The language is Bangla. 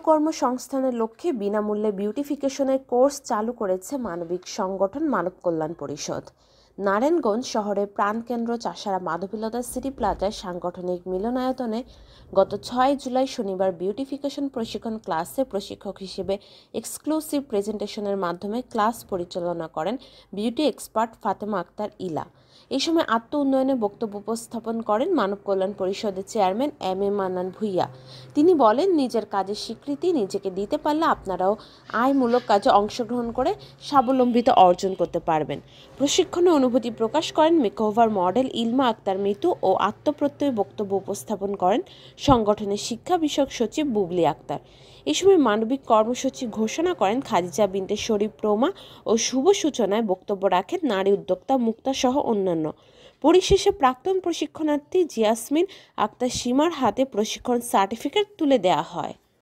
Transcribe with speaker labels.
Speaker 1: কর্মসংস্থানের লক্ষ্যে বিনামূল্যে বিউটিফিকেশনের কোর্স চালু করেছে মানবিক সংগঠন মানব কল্যাণ পরিষদ। নারায়ণগঞ্জ শহরের প্রাণকেন্দ্র চাষারা মাধবীলতা সিটি প্লাজায় সাংগঠনিক মিলনায়তনে গত 6 জুলাই শনিবার বিউটিফিকেশন প্রশিক্ষণ ক্লাসে প্রশিক্ষক হিসেবে এক্সক্লুসিভ প্রেজেন্টেশনের মাধ্যমে ক্লাস পরিচালনা করেন বিউটি এক্সপার্ট ফাতেমা আক্তার ইলা। এই সময় আত্ম উন্নয়নে বক্তব্য উপস্থাপন করেন মানব কল্যাণ পরিষদের চেয়ারম্যান এম মান্নান ভূঁইয়া। তিনি বলেন, নিজের কাজের স্বীকৃতি নিজেকে দিতে পারলে আপনারাও আয়মূলক কাজে অংশগ্রহণ করে স্বাবলম্বিতা অর্জন করতে পারবেন। প্রশিক্ষণে অনুভূতি প্রকাশ করেন মেকওভার মডেল ইলমা আক্তার মিতু ও আত্মপ্রত্যয় বক্তব্য উপস্থাপন করেন সংগঠনের শিক্ষা বিষয়ক সচিব বুবলি আক্তার। এই সময় মানবিক কর্মসূচি ঘোষণা করেন খাদিজা বিনতে শরীফ প্রমা ও শুভ সূচনায় বক্তব্য রাখেন নারী উদ্যোক্তা মুক্তা সহ অন্যান্য। পরিশেষে প্রাক্তন প্রশিক্ষণার্থী জিয়াসমিন আক্তার সীমার হাতে প্রশিক্ষণ সার্টিফিকেট তুলে দেওয়া হয়।